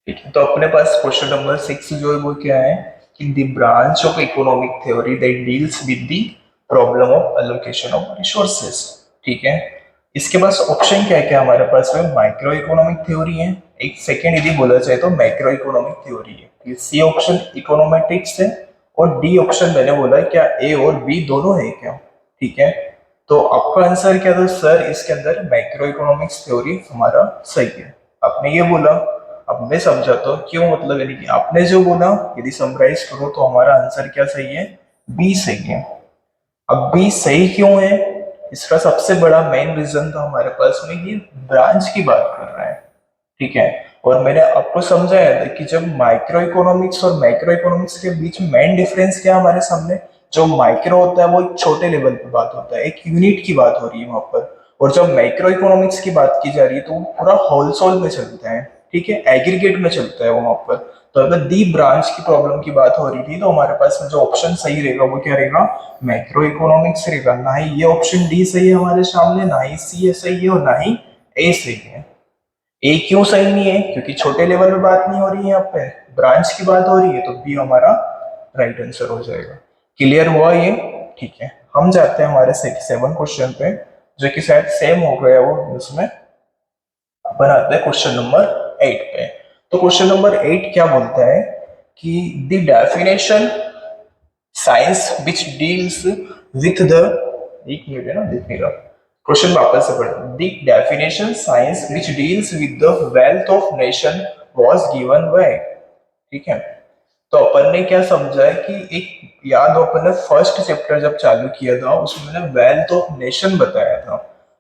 ठीक है, तो अपने पास क्वेश्चन नंबर 6 जो है वो क्या है कि the branch of economic theory that deals with the problem of allocation of resources. ठीक है, इसके पास ऑप्शन क्या क्या हमारे पास में माइक्रो इकोनॉमिक थ्योरी है, एक सेकेंड यदि बोला जाए तो मैक्रो इकोनॉमिक थ्योरी है, सी ऑप्शन इकोनोमेट्रिक्स है, और डी ऑप्शन मैंने बोला क्या ए और बी दोनों है क्या। ठीक है, तो आपका आंसर क्या था सर, इसके अंदर मैक्रो इकोनॉमिक्स थ्योरी हमारा सही है। आपने ये बोला, अब मैं समझाता हूँ क्यों, मतलब यानी कि आपने जो बोला यदि समराइज करो तो हमारा आंसर क्या सही है, बी सही है। अब बी सही क्यों है, इसका सबसे बड़ा मेन रीजन तो हमारे पास में ये ब्रांच की बात कर रहा है। ठीक है, और मैंने आपको समझाया था कि जब माइक्रो इकोनॉमिक्स और मैक्रो इकोनॉमिक्स के बीच मेन डिफरेंस क्या है हमारे सामने, जो माइक्रो होता है वो एक छोटे लेवल पे बात होता है, एक यूनिट की बात हो रही है वहां पर, और जब मैक्रो इकोनॉमिक्स की बात की जा रही है तो वो पूरा होलसोल में चलता है। ठीक है, एग्रीगेट में चलता है वहां पर। तो अगर दी ब्रांच की प्रॉब्लम की बात हो रही थी तो हमारे पास में जो ऑप्शन सही रहेगा वो क्या रहेगा, मैक्रो इकोनॉमिक्स रहेगा। ना ही ये ऑप्शन डी सही है हमारे सामने, ना ही सी सही है, और ना ही ए सही है। ए क्यों सही नहीं है, क्योंकि छोटे लेवल पे बात नहीं हो रही है, यहाँ पे ब्रांच की बात हो रही है, तो बी हमारा राइट आंसर हो जाएगा। क्लियर हुआ ये। ठीक है, हम जाते हैं हमारे 7 क्वेश्चन पे, जो कि शायद सेम हो गया वो उसमें। अपन आते हैं क्वेश्चन नंबर 8 पे। तो क्वेश्चन नंबर 8 क्या बोलता है कि the definition science which deals with the, एक मिनट है ना, देख नहीं रहा क्वेश्चन, वापस से पढ़। The definition science which deals with the wealth of nation was given by. ठीक है, तो अपन ने क्या समझा है कि एक, याद हो अपन ने फर्स्ट चैप्टर जब चालू किया था उसमें मैंने वेल्थ ऑफ नेशन बताया था,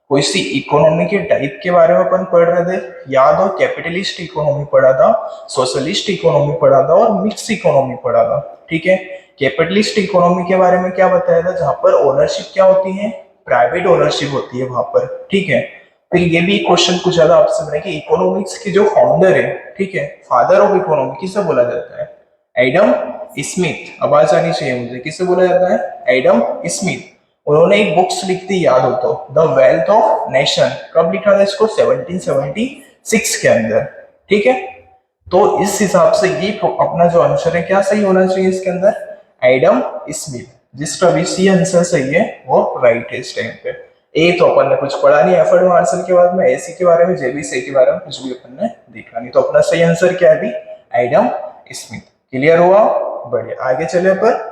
कोई सी इकोनॉमी के टाइप के बारे में अपन पढ़ रहे थे। याद हो, कैपिटलिस्ट इकोनॉमी पढ़ा था, सोशलिस्ट इकोनॉमी पढ़ा था, और मिक्स इकोनॉमी पढ़ा था। ठीक है, कैपिटलिस्ट इकोनॉमी के बारे में क्या बताया था, जहां पर ओनरशिप क्या होती है, प्राइवेट ओनरशिप होती है वहां पर। ठीक है, फिर ये भी क्वेश्चन पूछा था आपसे मैंने कि इकोनॉमिक्स के जो फाउंडर है, ठीक है, फादर ऑफ इकोनॉमी किसे बोला जाता है, एडम स्मिथ। आवाज आनी चाहिए मुझे, किसे बोला जाता है, एडम स्मिथ। उन्होंने एक बुक्स लिख दी, याद हो तो, द वेल्थ ऑफ नेशन। कब लिखा था इसको, 1776 के अंदर। ठीक है, तो इस हिसाब से ये अपना जो आंसर है क्या सही होना चाहिए इसके अंदर, एडम स्मिथ। जिसका भी सी आंसर सही है वो राइट है इस टाइम पे। ए तो अपन ने कुछ पढ़ा नहीं एफर्ट मार्शल के बाद में, एसी के बारे में, जेबीसी के बारे में कुछ भी अपन ने देखा नहीं, तो अपना सही आंसर क्या है अभी, एडम स्मिथ। क्लियर हुआ, बढ़िया, आगे चले पर।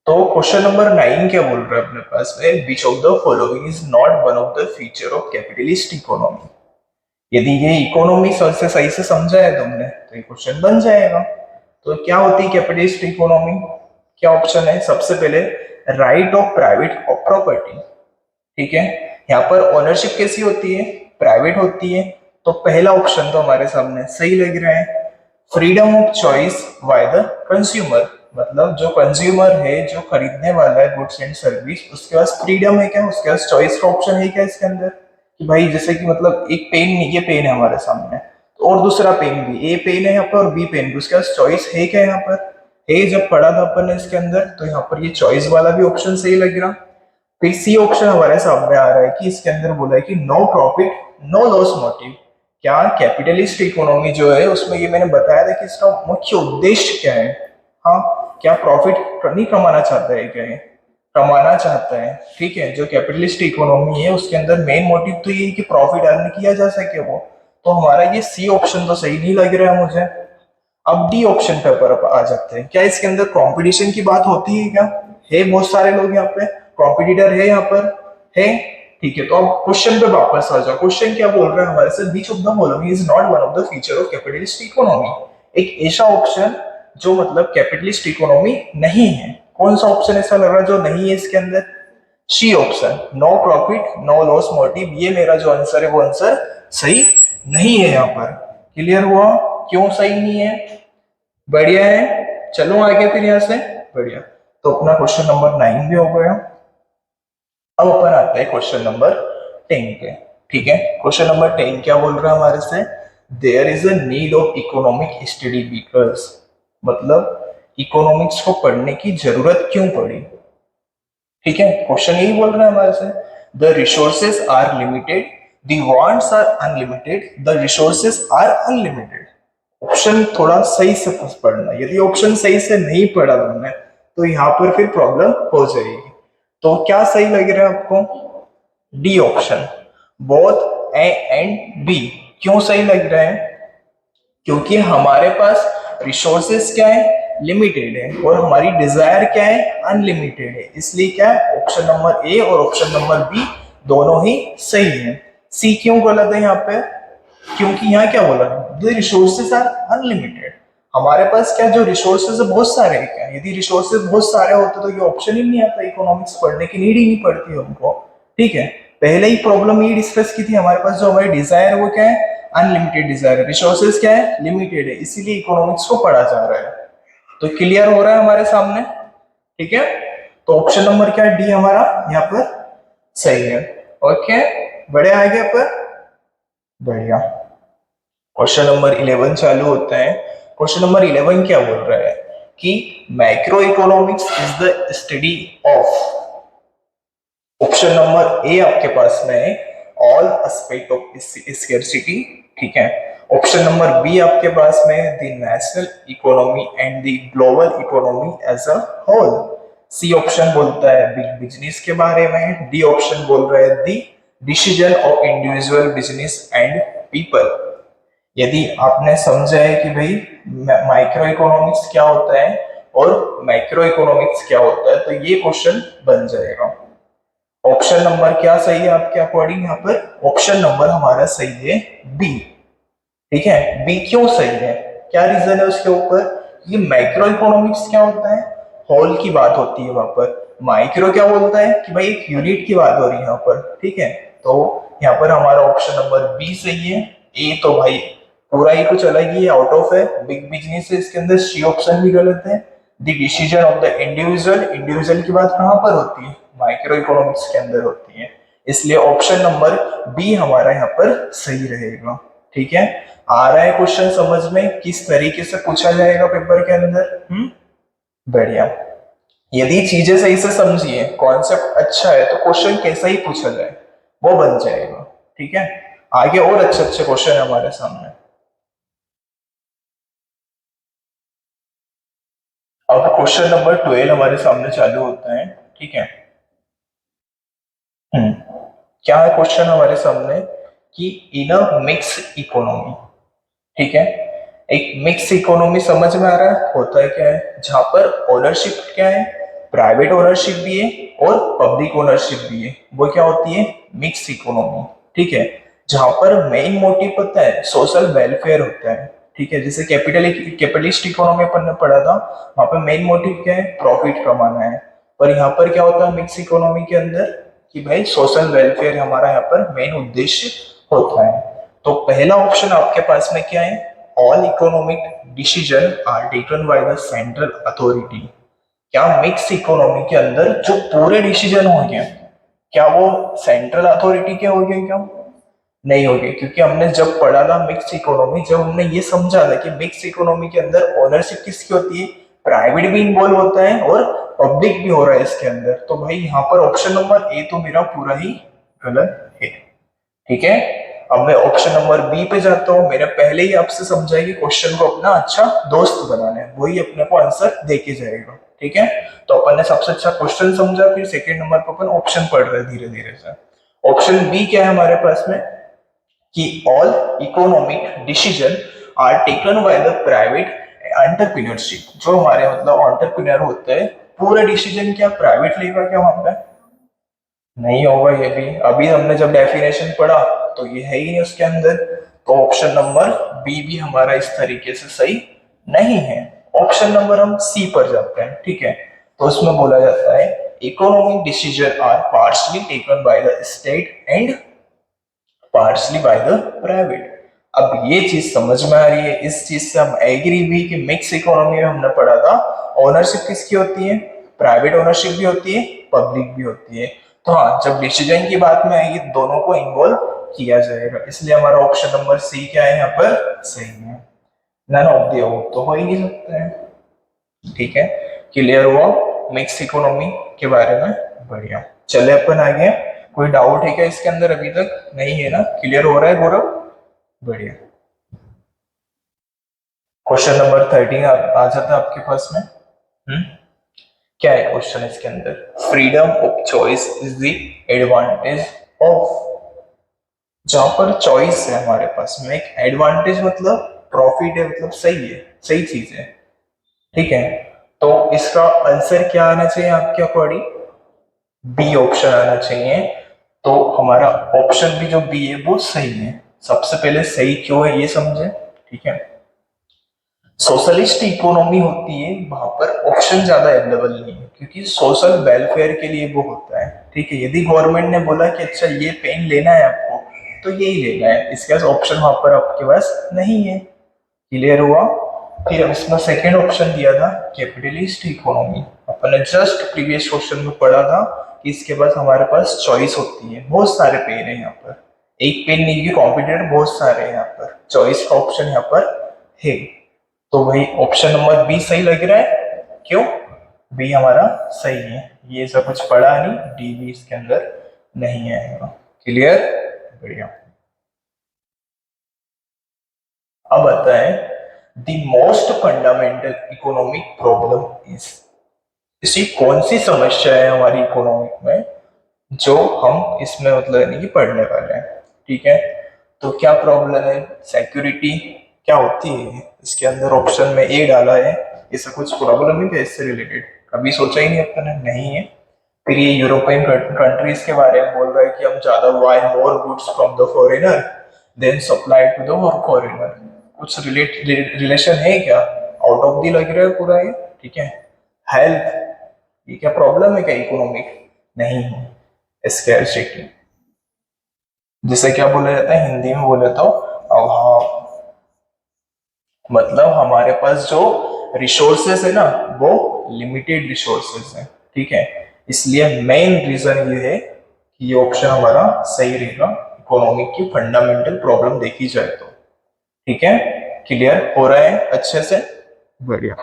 तो क्वेश्चन नंबर 9 क्या बोल रहा है अपने पास में, which of the following is not one of the feature of capitalist economy. यदि ये इकोनॉमी से सही से समझा है तुमने तो ये क्वेश्चन बन जाएगा। तो क्या होती है कैपिटलिस्ट इकोनॉमी, क्या ऑप्शन है, सबसे पहले राइट ऑफ प्राइवेट प्रॉपर्टी। ठीक है, यहाँ पर ओनरशिप कैसी होती है, प्राइवेट होती है, तो पहला ऑप्शन तो हमारे सामने सही लग रहा है। Freedom of choice by the consumer, मतलब जो कंज्यूमर है, जो खरीदने वाला है गुड्स एंड सर्विस, उसके पास फ्रीडम है क्या, उसके पास चॉइस का ऑप्शन है क्या इसके अंदर, कि भाई जैसे कि मतलब एक पेन, ये पेन है हमारे सामने, तो और दूसरा पेन भी, ए पेन है यहाँ पर और बी पेन भी, उसके पास चॉइस है क्या यहाँ पर, है। जब पढ़ा था अपन ने इसके अंदर तो यहाँ पर ये चॉइस वाला भी ऑप्शन सही लग रहा। फिर सी ऑप्शन हमारे सामने आ रहा है कि इसके अंदर बोला है कि no profit no loss motive. क्या कैपिटलिस्ट इकोनॉमी जो है उसमें ये मैंने बताया था कि इसका मुख्य उद्देश्य क्या है, हाँ, क्या प्रॉफिट नहीं कमाना चाहता है, क्या है, कमाना चाहता है। ठीक है, जो कैपिटलिस्ट इकोनॉमी है उसके अंदर मेन मोटिव तो ये है कि प्रॉफिट अर्न किया जा सके वो। तो हमारा ये सी ऑप्शन तो सही नहीं लग रहा है मुझे। अब डी ऑप्शन पे पर आ जाते हैं, क्या इसके अंदर कंपटीशन की बात होती है क्या, है बहुत सारे लोग यहाँ पे, कॉम्पिटिटर है यहाँ पर, है। ठीक है, तो अब क्वेश्चन पे वापस आ जाओ, क्वेश्चन क्या बोल रहा है हमारे से, which of the following is not one of the feature of capitalist economy. एक ऐसा ऑप्शन जो मतलब कैपिटलिस्ट इकोनॉमी नहीं है, कौन सा ऑप्शन ऐसा लग रहा है जो नहीं है इसके अंदर, C option, no profit no loss motive. ये मेरा जो आंसर है वो आंसर सही नहीं है यहाँ पर। क्लियर हुआ, क्यों सही नहीं है, बढ़िया है। चलो आगे फिर यहाँ से, बढ़िया। तो अपना क्वेश्चन नंबर 9 भी हो गया। अब अपन आते हैं क्वेश्चन नंबर 10 पे। ठीक है, क्वेश्चन नंबर 10 क्या बोल रहा है हमारे से, there is a need of economic study because, मतलब इकोनॉमिक्स को पढ़ने की जरूरत क्यों पड़ी। ठीक है, क्वेश्चन यही बोल रहा है हमारे से, the resources are limited, the wants are unlimited, the resources are unlimited. Option थोड़ा सही से पढ़ना, यदि ऑप्शन सही से नहीं पढ़ा तुमने तो यहाँ पर फिर प्रॉब्लम हो जाएगी। तो क्या सही लग रहा है आपको? D option, both A and B. क्यों सही लग रहा है? क्योंकि हमारे पास रिसोर्सेस क्या है? लिमिटेड है, और हमारी डिजायर क्या है? अनलिमिटेड है। इसलिए क्या है, ऑप्शन नंबर ए और ऑप्शन नंबर बी दोनों ही सही है। सी क्यों गलत है यहाँ पे? क्योंकि यहाँ क्या बोला, द रिसोर्सेज आर अनलिमिटेड। हमारे पास क्या जो रिसोर्सेज है बहुत सारे हैं क्या? यदि रिसोर्सेज बहुत सारे होते तो ये ऑप्शन ही नहीं आता, इकोनॉमिक्स पढ़ने की नीड ही नहीं पड़ती हमको। ठीक है, पहले ही प्रॉब्लम ये डिस्कस की थी, हमारे पास जो हमारी डिजायर वो क्या है? अनलिमिटेड डिजायर है, रिसोर्सेज क्या है? लिमिटेड है, इसीलिए इकोनॉमिक्स को पढ़ा जा रहा है। तो क्लियर हो रहा है हमारे सामने? ठीक है, तो ऑप्शन नंबर क्या है? डी हमारा यहाँ पर सही है। ओके, बड़े आगे पर बढ़िया। क्वेश्चन नंबर 11 चालू होता है। क्वेश्चन नंबर 11 क्या बोल रहा है कि macro economics is the study of, option number A आपके पास में है, ऑल एस्पेक्ट ऑफ स्कैर्सिटी। ठीक है, ऑप्शन नंबर बी आपके पास में है, the national economy and the global economy as a whole. C option बोलता है बिग बिजनेस के बारे में। डी ऑप्शन बोल रहा है the decision of individual business and people. यदि आपने समझा है कि भाई माइक्रो इकोनॉमिक्स क्या होता है और मैक्रो इकोनॉमिक्स क्या होता है, तो ये क्वेश्चन बन जाएगा। ऑप्शन नंबर क्या सही है आपके अकॉर्डिंग? यहाँ पर ऑप्शन नंबर हमारा सही है बी। ठीक है, बी क्यों सही है, क्या रीजन है उसके ऊपर? ये मैक्रो इकोनॉमिक्स क्या होता है? होल की बात होती है वहां पर। माइक्रो क्या बोलता है कि भाई एक यूनिट की बात हो रही है यहाँ पर। ठीक है, तो यहाँ पर हमारा ऑप्शन नंबर बी सही है। ए तो भाई पूरा ही कुछ अलग ही आउट ऑफ है, बिग बिजनेस है इसके अंदर। सी ऑप्शन भी गलत है। The decision of the individual, individual की बात कहां पर होती है? माइक्रो इकोनॉमिक्स के अंदर होती है। इसलिए ऑप्शन नंबर बी हमारा यहाँ पर सही रहेगा। ठीक है, आ रहा है क्वेश्चन समझ में किस तरीके से पूछा जाएगा पेपर के अंदर? बढ़िया। यदि चीजें सही से समझिए, कॉन्सेप्ट अच्छा है, तो क्वेश्चन कैसा ही पूछा जाए वो बन जाएगा। ठीक है, आगे और अच्छे अच्छे क्वेश्चन है हमारे सामने। अब क्वेश्चन नंबर 12 हमारे सामने चालू होता है। ठीक है, हम्म, क्या है क्वेश्चन हमारे सामने कि इन अ मिक्स इकोनॉमी। ठीक है, एक मिक्स इकोनॉमी समझ में आ रहा है होता है क्या है? जहां पर ओनरशिप क्या है? प्राइवेट ओनरशिप भी है और पब्लिक ओनरशिप भी है, वो क्या होती है? Mix economy. ठीक है, जहां पर मेन मोटिव पता है सोशल वेलफेयर होता है। ठीक है, जैसे कैपिटलिस्ट इकोनॉमी अपन ने पढ़ा था, वहां पर मेन मोटिव क्या है? प्रॉफिट कमाना है। पर यहाँ पर क्या होता है मिक्स इकोनॉमी के अंदर कि भाई सोशल वेलफेयर हमारा यहाँ पर मेन उद्देश्य होता है। तो पहला ऑप्शन आपके पास में क्या है? All economic decision are taken by the central authority. क्या मिक्स इकोनॉमी के अंदर जो पूरे डिसीजन होंगे क्या वो सेंट्रल अथॉरिटी के होंगे क्या? नहीं होंगे, क्योंकि हमने जब पढ़ा था मिक्स इकोनॉमी, जब हमने ये समझा था कि मिक्स इकोनॉमी के अंदर ओनरशिप किसकी होती है? प्राइवेट भी इन्वॉल्व होता है और पब्लिक भी हो रहा है इसके अंदर। तो भाई यहाँ पर ऑप्शन नंबर ए तो मेरा पूरा ही गलत है। ठीक है, अब मैं ऑप्शन नंबर बी पे जाता हूं। मैंने पहले ही आपसे समझा है कि क्वेश्चन को अपना अच्छा दोस्त बनाना है, वही अपने को आंसर दे के जाएगा। ठीक है, तो अपन ने सबसे अच्छा क्वेश्चन समझा, फिर सेकंड नंबर पर अपन ऑप्शन पढ़ रहे हैं धीरे धीरे से। ऑप्शन बी क्या है हमारे पास में कि all economic decision are taken by the private entrepreneurship. जो हमारे मतलब एंटरप्रेन्योर होते हैं, पूरा डिसीजन क्या प्राइवेट लेगा क्या वहां पे? नहीं होगा ये भी। अभी हमने जब डेफिनेशन पढ़ा तो ये है ही नहीं उसके अंदर। तो ऑप्शन नंबर बी भी हमारा इस तरीके से सही नहीं है। ऑप्शन नंबर हम सी पर जाते हैं। ठीक है, तो उसमें बोला जाता है economic decision are partly taken by the state and partly by the private. अब ये चीज समझ में आ रही है, इस चीज से हम एग्री भी कि मिक्स इकोनॉमी में हमने पढ़ा था ओनरशिप किसकी होती है? प्राइवेट ओनरशिप भी होती है, पब्लिक भी होती है। तो हाँ, जब डिसीजन की बात में आएगी दोनों को इन्वॉल्व किया जाएगा, इसलिए हमारा ऑप्शन नंबर सी क्या है यहाँ पर? सही है। नन ऑफ द अबव तो हो ही नहीं सकता है। ठीक है, क्लियर हुआ मिक्स इकोनॉमी के बारे में? बढ़िया, चले अपन आगे। कोई डाउट है क्या इसके अंदर? अभी तक नहीं है ना? क्लियर हो रहा है गौरव? बढ़िया। क्वेश्चन नंबर 13 आ जाता है आपके पास में। क्या है क्वेश्चन इसके अंदर? Freedom of choice is the advantage of. जहां पर चॉइस है हमारे पास में, एक एडवांटेज मतलब प्रॉफिट है, मतलब सही है, सही चीज है, ठीक है। तो इसका आंसर क्या आना चाहिए आपके अकॉर्डिंग? बी ऑप्शन आना चाहिए। तो हमारा ऑप्शन भी जो बी है वो सही है। सबसे पहले सही क्यों है ये समझे, ठीक है। सोशलिस्ट इकोनॉमी होती है, वहां पर ऑप्शन ज्यादा अवेलेबल नहीं है, क्योंकि सोशल वेलफेयर के लिए वो होता है, ठीक है। यदि गवर्नमेंट ने बोला कि अच्छा ये पेन लेना है आपको, तो यही लेना है, इसके पास ऑप्शन वहां पर आपके पास नहीं है। क्लियर हुआ? फिर इसमें सेकेंड ऑप्शन दिया था कैपिटलिस्ट इकोनॉमी। अपन ने जस्ट प्रीवियस क्वेश्चन में पढ़ा था कि इसके बाद हमारे पास चॉइस होती है, बहुत सारे पेन है यहाँ पर, एक पेन नहीं की कॉम्पिटिटर बहुत सारे हैं यहाँ पर, चॉइस का ऑप्शन यहाँ पर है। तो भाई ऑप्शन नंबर बी सही लग रहा है, क्यों? बी हमारा सही है, ये सब कुछ पढ़ा नहीं, डी भी इसके अंदर नहीं आएगा। क्लियर? बढ़िया। अब आता है the most fundamental economic problem is. ऐसी कौन सी समस्या है हमारी इकोनॉमिक में जो हम इसमें मतलब नहीं कि पढ़ने वाले हैं, ठीक है। तो क्या प्रॉब्लम है? सिक्योरिटी क्या होती है इसके अंदर? ऑप्शन में ए डाला है, ऐसा कुछ प्रॉब्लम है क्या इससे रिलेटेड? कभी सोचा ही नहीं अपन ने, नहीं है। फिर ये यूरोपियन कंट्रीज के बारे में बोल रहा है कि हम ज्यादा buy more goods from the foreigner than supply to the foreigner. कुछ रिलेशन है क्या? आउट ऑफ दी लग रहा है पूरा ये, ठीक है। हेल्थ, ये क्या प्रॉब्लम है क्या इकोनॉमिक? नहीं है। स्कैर्सिटी, जिसे क्या बोला जाता है हिंदी में बोले तो अभाव। मतलब हमारे पास जो रिसोर्सेस है ना, वो लिमिटेड रिसोर्सेस है, ठीक है। इसलिए मेन रीजन ये है कि ये ऑप्शन हमारा सही रहेगा, इकोनॉमिक की फंडामेंटल प्रॉब्लम देखी जाए तो, ठीक है। क्लियर हो रहा है अच्छे से? बढ़िया।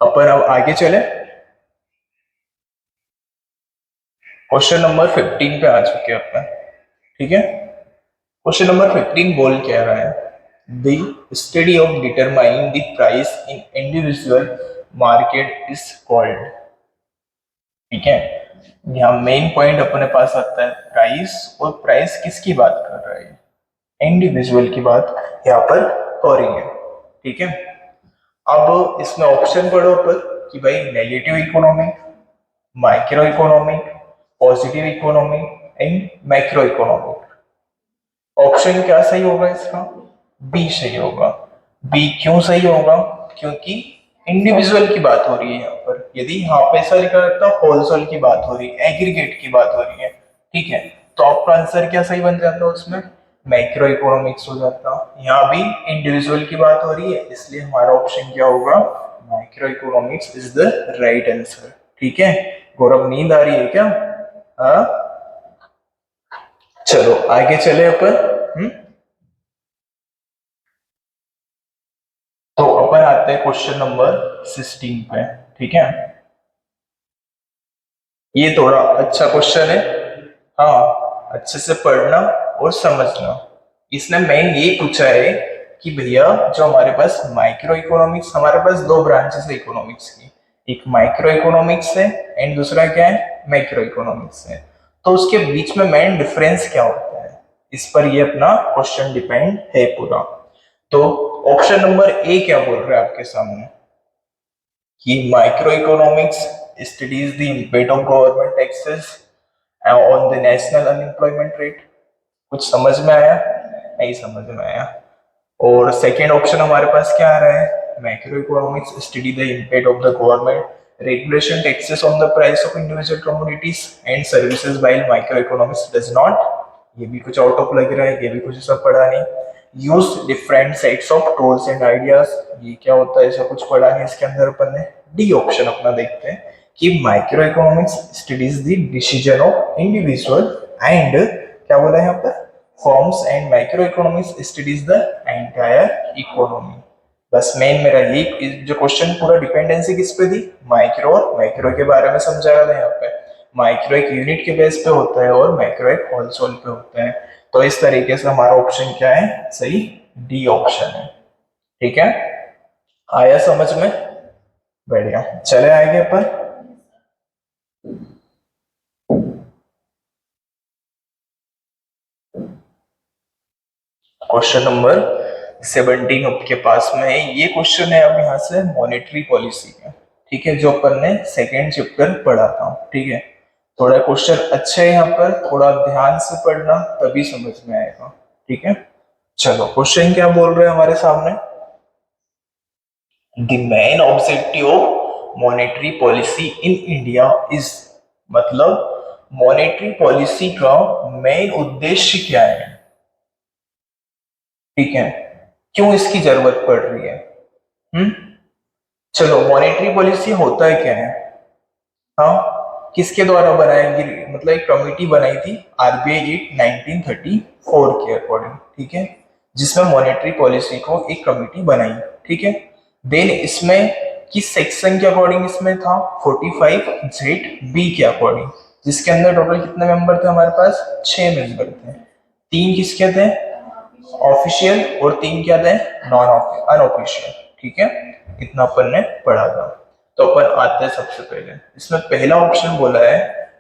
अपन अब आगे चले, क्वेश्चन नंबर 15 पे आ चुके हैं अपन, ठीक है। क्वेश्चन नंबर 15 बोल क्या रहा है? The study of determining the price in individual market is called, ठीक है। यहाँ मेन पॉइंट अपने पास आता है प्राइस, और प्राइस किसकी बात कर रहा है? इंडिविजुअल की बात यहाँ पर हो रही है, ठीक है। अब इसमें ऑप्शन पढ़ो पर कि भाई negative economic, micro economic, positive economic and macro economic. Option क्या सही होगा इसका? बी सही होगा। बी क्यों सही होगा? क्योंकि इंडिविजुअल की बात हो रही है यहाँ पर। यदि यहाँ पे ऐसा लिखा रहता होलसेल की बात हो रही है, एग्रीगेट की बात हो रही है, ठीक है, तो आपका आंसर क्या सही बन जाता उसमें? मैक्रो इकोनॉमिक्स हो जाता। यहाँ भी इंडिविजुअल की बात हो रही है, इसलिए हमारा ऑप्शन क्या होगा? Micro economics is the right answer, ठीक है। गौरव नींद आ रही है क्या? हाँ, चलो आगे चले अपन। तो अपन आते हैं क्वेश्चन नंबर 16 पे, ठीक है। ये थोड़ा अच्छा क्वेश्चन है, हाँ, अच्छे से पढ़ना और समझना। इसने मेन ये पूछा है कि भैया जो हमारे पास माइक्रो इकोनॉमिक्स, हमारे पास दो ब्रांचेस है इकोनॉमिक्स की, एक माइक्रो इकोनॉमिक्स है एंड दूसरा क्या है? मैक्रो इकोनॉमिक्स है। तो उसके बीच में मेन डिफरेंस क्या होता है, इस पर ये अपना क्वेश्चन डिपेंड है पूरा। तो ऑप्शन नंबर ए क्या बोल रहा है आपके सामने कि micro economics studies the impact of government taxes on the national unemployment rate. कुछ समझ में आया? नहीं समझ में आया। और सेकेंड ऑप्शन हमारे पास क्या आ रहा है? Macro economics study the impact of the government regulation taxes on the price of individual commodities and services while micro economics does not. ये भी कुछ आउट ऑफ लग रहा है, ये भी कुछ ऐसा पढ़ा नहीं। Use different sets of tools and ideas, ये क्या होता है? ऐसा कुछ पढ़ा नहीं इसके अंदर अपन ने। डी ऑप्शन अपना देखते हैं कि micro economics studies the decision of individual and क्या बोला है यहाँ पर? Forms and micro economics studies the entire economy. बस मेन मेरा ये जो क्वेश्चन पूरा डिपेंडेंसी किस पे थी, माइक्रो, और माइक्रो के बारे में समझाया था यहाँ पे। माइक्रो एक यूनिट के बेस पे होता है और मैक्रो एक होल सोल पे होता है। तो इस तरीके से हमारा ऑप्शन क्या है, सही डी ऑप्शन है। ठीक है, आया समझ में? बढ़िया, चले आगे अपन। क्वेश्चन नंबर 17 आपके पास में है। ये क्वेश्चन है अब यहाँ से मॉनेटरी पॉलिसी का। ठीक है, जो अपन ने सेकेंड चैप्टर पढ़ा था। ठीक है, थोड़ा क्वेश्चन अच्छा है, यहाँ पर थोड़ा ध्यान से पढ़ना तभी समझ में आएगा। ठीक है, चलो क्वेश्चन क्या बोल रहे हैं हमारे सामने। The main objective of monetary policy in India is, मतलब मॉनेटरी पॉलिसी का मेन उद्देश्य क्या है। ठीक है, क्यों इसकी जरूरत पड़ रही है। हम्म, चलो मॉनेटरी पॉलिसी होता है क्या है। हाँ, किसके द्वारा बनाएंगे, मतलब एक कमेटी बनाई थी आरबीआई एक्ट 1934 के अकॉर्डिंग। ठीक है, जिसमें मॉनेटरी पॉलिसी को एक कमेटी बनाई। ठीक है, देन इसमें किस सेक्शन के अकॉर्डिंग इसमें था, 45Z(B) के अकॉर्डिंग, जिसके अंदर टोटल कितने मेंबर थे हमारे पास, 6 मेंबर थे। 3 किसके थे, ऑफिशियल, और 3 क्या थे, नॉन अनऑफिशियल। ठीक है, इतना अपन ने पढ़ा था। तो अपन आते हैं सबसे पहले, इसमें पहला ऑप्शन बोला है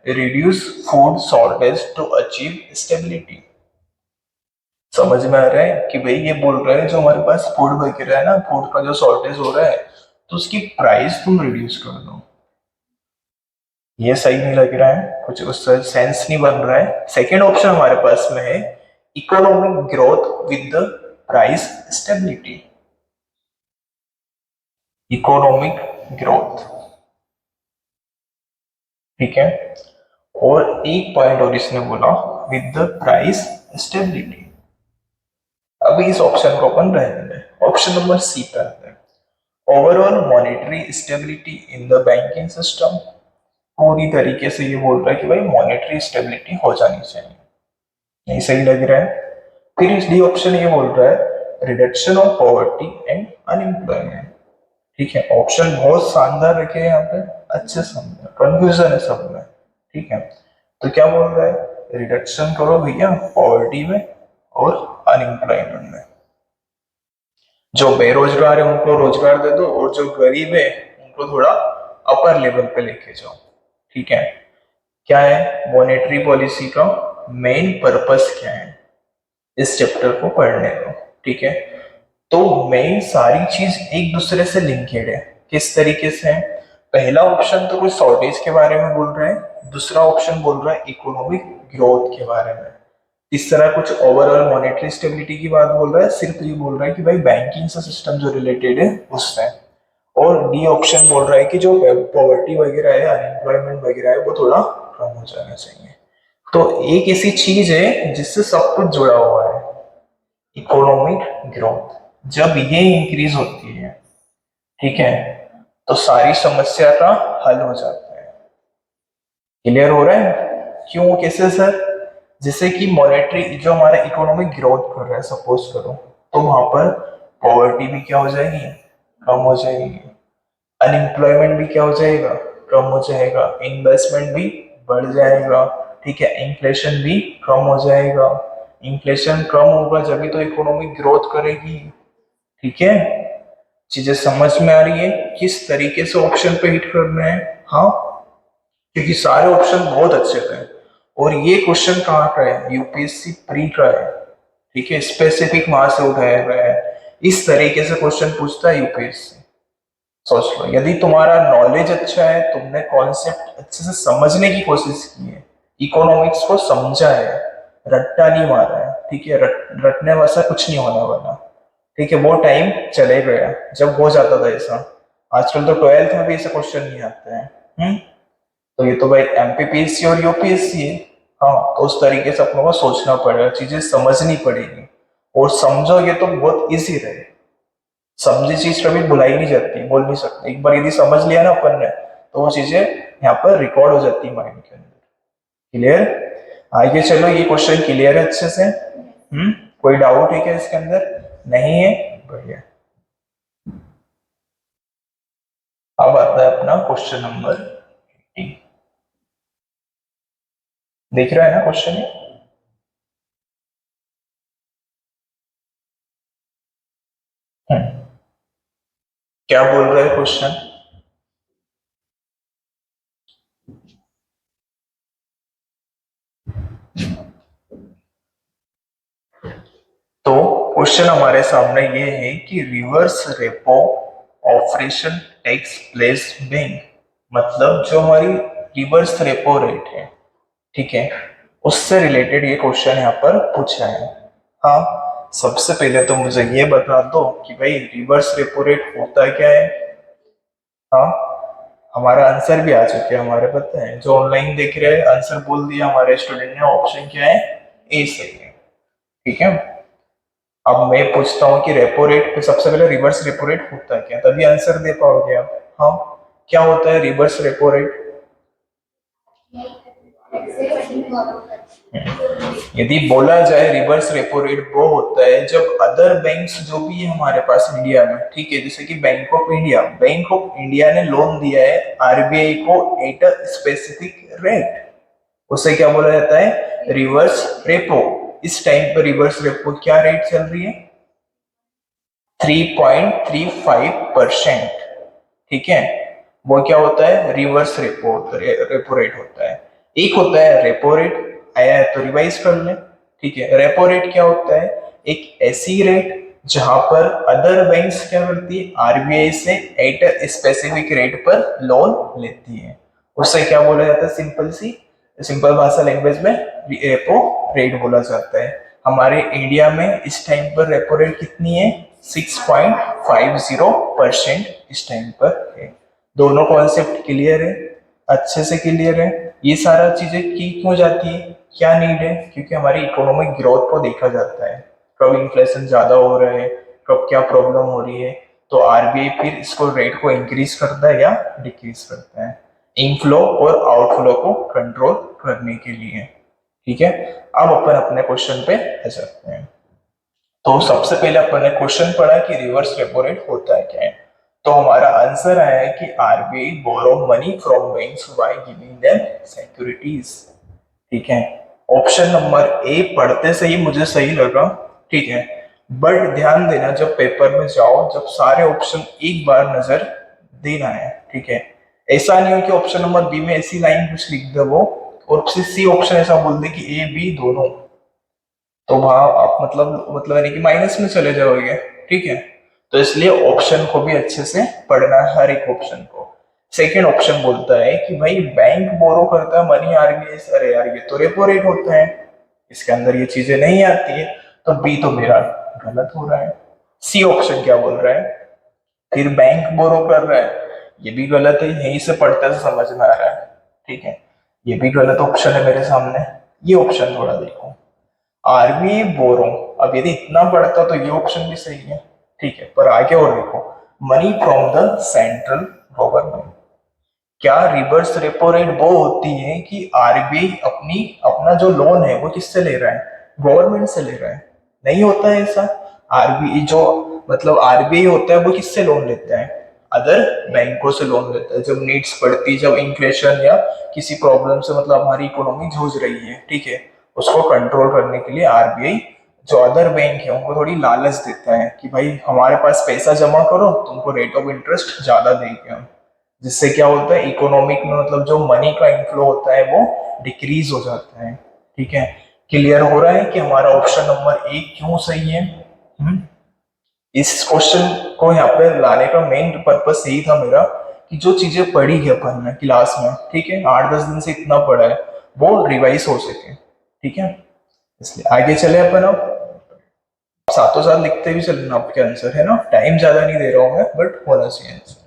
reduce food shortage to achieve stability. समझ में आ रहा है कि भाई ये बोल रहा है जो हमारे पास फूड वगैरह है ना, फूड का जो शॉर्टेज हो रहा है, तो उसकी प्राइस तुम रिड्यूस कर दो। ये सही नहीं लग रहा है, कुछ उससे सेंस नहीं बन रहा है। सेकेंड ऑप्शन हमारे पास में है economic growth with the price stability. Economic growth, ठीक है, और एक पॉइंट और इसने बोला विद द प्राइस स्टेबिलिटी। अभी इस ऑप्शन को अपन रहने दें। ऑप्शन नंबर सी पे आते हैं, overall monetary stability in the banking system. पूरी तरीके से ये बोल रहा है कि भाई मॉनेटरी स्टेबिलिटी हो जानी चाहिए। नहीं सही लग रहा है। फिर इस डी ऑप्शन ये बोल रहा है reduction of poverty and unemployment. ठीक है, ऑप्शन बहुत शानदार रखे हैं यहाँ पे, अच्छे समझे, कंफ्यूजन है सब में। ठीक है, तो क्या बोल रहा है, रिडक्शन करो भैया पॉवर्टी में और अनएम्प्लॉयमेंट में। जो बेरोजगार है उनको रोजगार दे दो, और जो गरीब है उनको थोड़ा अपर लेवल पे लेके जाओ। ठीक है, क्या है मॉनेटरी पॉलिसी का मेन पर्पस क्या है, इस चैप्टर को पढ़ने दो। ठीक है, तो मेन सारी चीज एक दूसरे से लिंकेड है। किस तरीके से है, पहला ऑप्शन तो कुछ शॉर्टेज के बारे में बोल रहा है, दूसरा ऑप्शन बोल रहा है इकोनॉमिक ग्रोथ के बारे में, तीसरा कुछ ओवरऑल मॉनेटरी स्टेबिलिटी की बात बोल रहा है, सिर्फ ये बोल रहा है कि भाई बैंकिंग से सिस्टम जो रिलेटेड है उससे। और डी ऑप्शन बोल रहा है कि जो पॉवर्टी वगैरह है, अनएम्प्लॉयमेंट वगैरह है, वो थोड़ा कम हो जाना चाहिए। तो एक ऐसी चीज है जिससे सब कुछ जुड़ा हुआ है, इकोनॉमिक ग्रोथ। जब ये इंक्रीज होती है, ठीक है, तो सारी समस्या का हल हो जाता है। क्लियर हो रहा है क्यों, कैसे सर, जैसे कि मॉनेटरी जो हमारा इकोनॉमिक ग्रोथ कर रहा है, सपोज करो, तो वहां पर पॉवर्टी भी क्या हो जाएगी, कम हो जाएगी, अनएम्प्लॉयमेंट भी क्या हो जाएगा, कम हो जाएगा, इन्वेस्टमेंट भी बढ़ जाएगा। ठीक है, इन्फ्लेशन भी कम हो जाएगा। इन्फ्लेशन कम होगा जब तो इकोनॉमिक ग्रोथ करेगी। ठीक है, चीजें समझ में आ रही है किस तरीके से ऑप्शन पे हिट करना है। हाँ, क्योंकि सारे ऑप्शन बहुत अच्छे थे, और ये क्वेश्चन कहाँ का है, यूपीएससी प्री का है। ठीक है, स्पेसिफिक वहां से उठाया गया है। इस तरीके से क्वेश्चन पूछता है यूपीएससी। सोच लो, यदि तुम्हारा नॉलेज अच्छा है, तुमने कॉन्सेप्ट अच्छे से समझने की कोशिश की है, इकोनॉमिक्स को समझा है, रट्टा नहीं मारा है। ठीक है, रटने वैसा कुछ नहीं होने वाला। ठीक है, वो टाइम चले गया जब हो जाता था ऐसा। आजकल तो 12th में भी ऐसे क्वेश्चन नहीं आते हैं। तो ये तो भाई एमपीपीएससी और यूपीएससी है। हाँ, तो उस तरीके से अपनों को सोचना पड़ेगा, चीजें समझनी पड़ेगी, और समझोगे तो बहुत इजी रहे। समझी चीज कभी भुलाई नहीं जाती, बोल नहीं सकते। एक बार यदि समझ लिया ना अपन ने, तो वो चीजें यहाँ पर रिकॉर्ड हो जाती है माइंड के अंदर। क्लियर, आगे चलो, ये क्वेश्चन क्लियर है अच्छे से। कोई डाउट है क्या इसके अंदर, नहीं है, बढ़िया। अब आता है अपना क्वेश्चन नंबर 18। देख रहा है ना क्वेश्चन ये? क्या बोल रहा है क्वेश्चन? तो क्वेश्चन हमारे सामने ये है कि reverse repo operation takes place when, मतलब जो हमारी रिवर्स रेपो रेट है, ठीक है, उससे रिलेटेड ये क्वेश्चन यहाँ पर पूछा है। हाँ, सबसे पहले तो मुझे ये बता दो कि भाई रिवर्स रेपो रेट होता क्या है। हाँ, हमारा आंसर भी आ चुके हैं हमारे, पता है जो ऑनलाइन देख रहे हैं आंसर बोल दिया हमारे स्टूडेंट ने, ऑप्शन क्या है, ए सही है। ठीक है, अब मैं पूछता हूँ कि रेपो रेट पे सबसे पहले रिवर्स रेपो रेट होता है क्या, तभी आंसर दे पाओगे आप। हाँ, क्या होता है रिवर्स रेपो रेट? यदि बोला जाए रिवर्स रेपो रेट वो होता है जब अदर बैंक्स जो भी है हमारे पास इंडिया में, ठीक है, जैसे कि बैंक ऑफ इंडिया ने लोन दिया है आरबीआई को एट अ स्पेसिफिक रेट, उसे क्या बोला जाता है, रिवर्स रेपो। इस टाइम पर रिवर्स रेपो क्या रेट चल रही है, 3.35%। ठीक है, वो क्या होता है, रिवर्स रेपो रेट होता है। एक होता है रेपो रेट, आया है तो रिवाइज कर लें। ठीक है, रेपो रेट क्या होता है, एक ऐसी रेट जहां पर अदर बैंक्स क्या करती है, आरबीआई से एट स्पेसिफिक रेट पर लोन लेती है, उससे क्या बोला जाता है, सिंपल भाषा लैंग्वेज में रेपो रेट बोला जाता है। हमारे इंडिया में इस टाइम पर रेपो रेट कितनी है, 6.50% इस टाइम पर है। दोनों कॉन्सेप्ट क्लियर है, अच्छे से क्लियर है। ये सारा चीजें की क्यों जाती है, क्या नीड है, क्योंकि हमारी इकोनॉमिक ग्रोथ को देखा जाता है, कब इन्फ्लेशन ज्यादा हो रहा है, कब क्या प्रॉब्लम हो रही है, तो आरबीआई फिर इसको रेट को इंक्रीज करता है या डिक्रीज करता है, इनफ्लो और आउटफ्लो को कंट्रोल करने के लिए। ठीक है, अब अपन अपने क्वेश्चन पे आ जाते हैं। तो सबसे पहले अपन ने क्वेश्चन पढ़ा कि रिवर्स रेपो रेट होता है क्या है। तो हमारा आंसर आया है कि RBI borrow money from banks by giving them securities. ठीक है, ऑप्शन नंबर ए पढ़ते से ही मुझे सही लगा। ठीक है, बट ध्यान देना जब पेपर में जाओ, जब सारे ऑप्शन एक बार नजर देना है। ठीक है, ऐसा नहीं हो कि ऑप्शन नंबर बी में ऐसी लाइन कुछ लिख दे वो, और सी ऑप्शन ऐसा बोल दे कि ए बी दोनों, तो वहां आप मतलब यानी कि माइनस में चले जाओगे। ठीक है, तो इसलिए ऑप्शन को भी अच्छे से पढ़ना है, हर एक ऑप्शन को। सेकेंड ऑप्शन बोलता है कि भाई बैंक बोरो करता है मनी आरबीआई से, अरे यार ये तो रेपो रेट होता है, इसके अंदर ये चीजें नहीं आती है, तो बी तो मेरा गलत हो रहा है। सी ऑप्शन क्या बोल रहा है, फिर बैंक बोरो कर रहा है, ये भी गलत है, यहीं से पढ़ते से समझ में आ रहा है। ठीक है, ये भी गलत ऑप्शन है मेरे सामने। ये ऑप्शन थोड़ा देखो, आरबीआई बोरो, अब यदि इतना बढ़ता तो ये ऑप्शन भी सही है। ठीक है, पर आगे और देखो, money from the central government, क्या रिवर्स रेपो रेट वो होती है कि आरबीआई अपनी अपना जो लोन है वो किससे ले रहा है, गवर्नमेंट से ले रहा है? नहीं होता है ऐसा। आरबीआई जो आरबीआई होता है वो किससे लोन लेता है, अदर बैंकों से लोन लेता है, जब नीड्स पड़ती है, जब इन्फ्लेशन या किसी प्रॉब्लम से हमारी इकोनॉमी जूझ रही है, ठीक है, उसको कंट्रोल करने के लिए आरबीआई जो अदर बैंक है उनको थोड़ी लालच देता है कि भाई हमारे पास पैसा जमा करो, तुमको रेट ऑफ इंटरेस्ट ज्यादा देंगे हम, जिससे क्या होता है इकोनॉमिक में जो मनी का इनफ्लो होता है वो डिक्रीज हो जाता है। ठीक है, क्लियर हो रहा है कि हमारा ऑप्शन नंबर एक क्यों सही है। इस क्वेश्चन को यहाँ पे लाने का मेन पर्पस यही था मेरा कि जो चीजें पढ़ी है अपन ने क्लास में, ठीक है, 8-10 दिन से इतना पढ़ा है, वो रिवाइज हो सके। ठीक है, इसलिए आगे चले अपन। अब साथों साथ लिखते भी चलना आपके आंसर, है ना, टाइम ज्यादा नहीं दे रहा हूँ मैं, बट होना चाहिए आंसर।